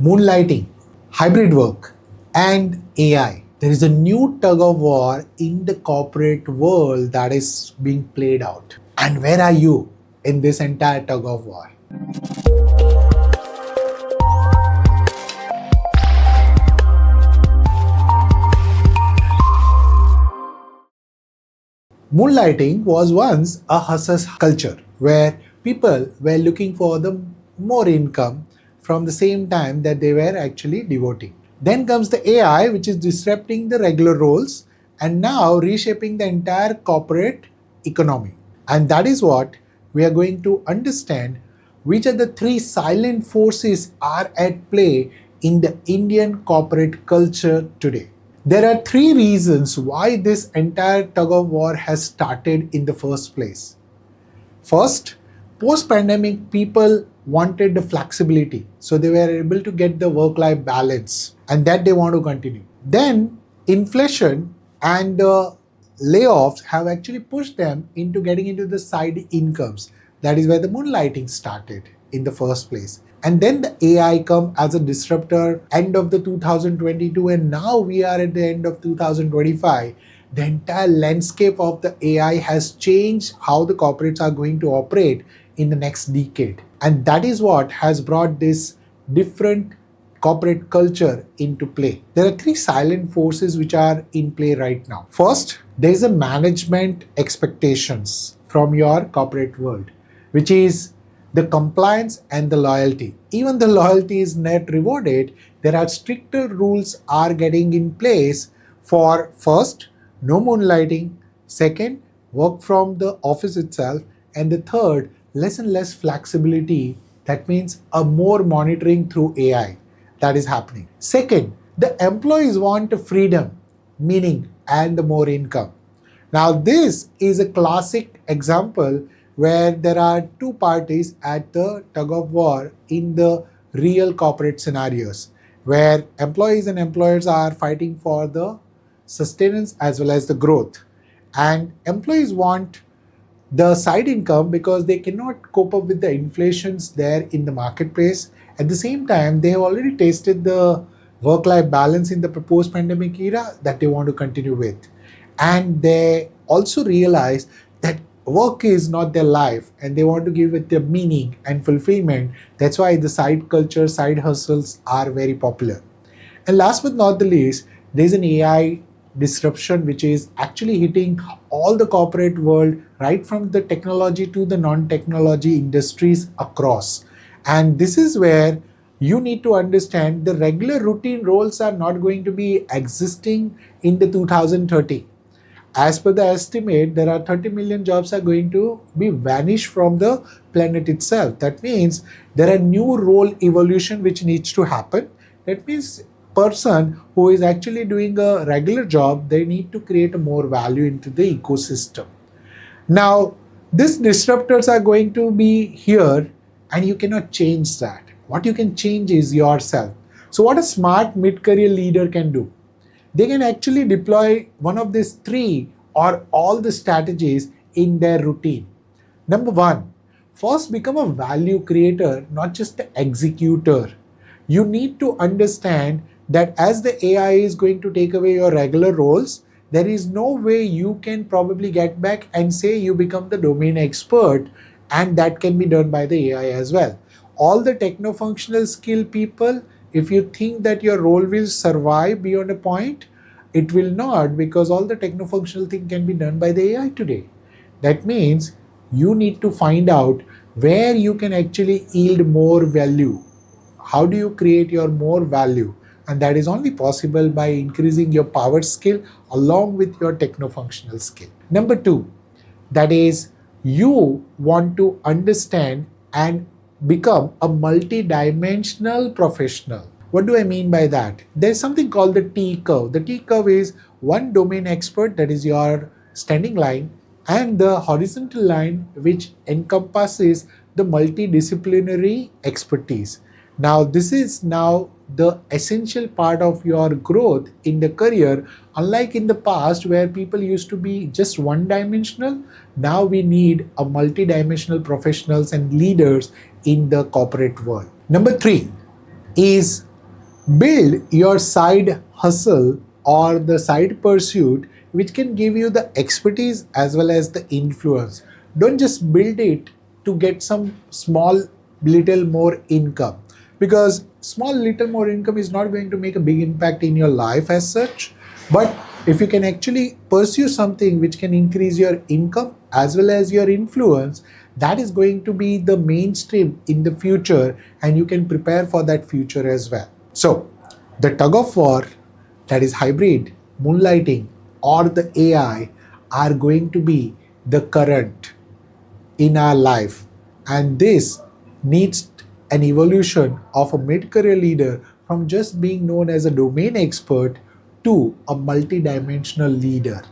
Moonlighting, hybrid work, and AI. There is a new tug of war in the corporate world that is being played out. And where are you in this entire tug of war? Moonlighting was once a hustle culture where people were looking for the more income from the same time that they were actually devoting. Then comes the AI, which is disrupting the regular roles and now reshaping the entire corporate economy. And that is what we are going to understand which are the three silent forces are at play in the Indian corporate culture today. There are three reasons why this entire tug of war has started in the first place. First, post pandemic, people wanted the flexibility, so they were able to get the work life balance, and that they want to continue. Then, inflation and layoffs have actually pushed them into getting into the side incomes. That is where the moonlighting started in the first place. And then the AI come as a disruptor end of the 2022, and now we are at the end of 2025. The entire landscape of the AI has changed how the corporates are going to operate in the next decade. And that is what has brought this different corporate culture into play. There are three silent forces which are in play right now. First, there is a management expectations from your corporate world, which is the compliance and the loyalty. Even the loyalty is not rewarded. There are stricter rules are getting in place for first, no moonlighting, second, work from the office itself, and the third, less and less flexibility. That means a more monitoring through AI that is happening. Second, the employees want freedom, meaning, and the more income. Now, this is a classic example where there are two parties at the tug of war in the real corporate scenarios, where employees and employers are fighting for the sustenance as well as the growth. And employees want the side income because they cannot cope up with the inflations there in the marketplace. At the same time, they have already tasted the work-life balance in the post pandemic era that they want to continue with. And they also realize that work is not their life and they want to give it their meaning and fulfillment. That's why the side culture, side hustles are very popular. And last but not the least, there's an AI disruption which is actually hitting all the corporate world, right from the technology to the non-technology industries across. And this is where you need to understand the regular routine roles are not going to be existing in the 2030. As per the estimate, there are 30 million jobs are going to be vanished from the planet itself. That means there are new role evolution which needs to happen. That means person who is actually doing a regular job, they need to create a more value into the ecosystem. Now, these disruptors are going to be here and you cannot change that. What you can change is yourself. So what a smart mid-career leader can do, they can actually deploy one of these three or all the strategies in their routine. Number one, first become a value creator, not just an executor. You need to understand that as the AI is going to take away your regular roles, there is no way you can probably get back and say you become the domain expert, and that can be done by the AI as well. All the techno-functional skill people, if you think that your role will survive beyond a point, it will not, because all the techno-functional thing can be done by the AI today. That means you need to find out where you can actually yield more value. How do you create your more value? And that is only possible by increasing your power skill along with your techno-functional skill. Number two, that is you want to understand and become a multi-dimensional professional. What do I mean by that? There's something called the T curve. The T curve is one domain expert, that is your standing line, and the horizontal line which encompasses the multidisciplinary expertise. Now, this is now the essential part of your growth in the career. Unlike in the past where people used to be just one dimensional, now we need a multi-dimensional professionals and leaders in the corporate world. Number three, is build your side hustle or the side pursuit which can give you the expertise as well as the influence. Don't just build it to get some small little more income, because small little more income is not going to make a big impact in your life as such. But if you can actually pursue something which can increase your income as well as your influence, that is going to be the mainstream in the future, and you can prepare for that future as well. So, the tug of war, that is hybrid, moonlighting, or the AI, are going to be the current in our life. And this needs an evolution of a mid career leader from just being known as a domain expert to a multidimensional leader.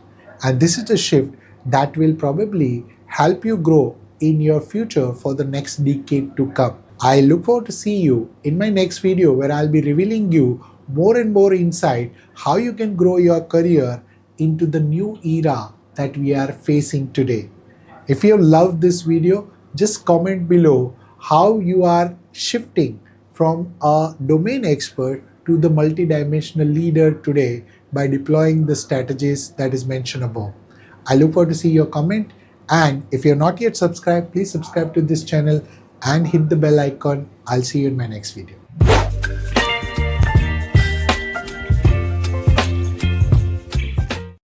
And this is a shift that will probably help you grow in your future for the next decade to come. I look forward to see you in my next video, where I'll be revealing you more and more insight how you can grow your career into the new era that we are facing today. If you loved this video, just comment below how you are shifting from a domain expert to the multidimensional leader today by deploying the strategies that is mentioned above. I look forward to see your comment, and if you're not yet subscribed, please subscribe to this channel and hit the bell icon. I'll see you in my next video.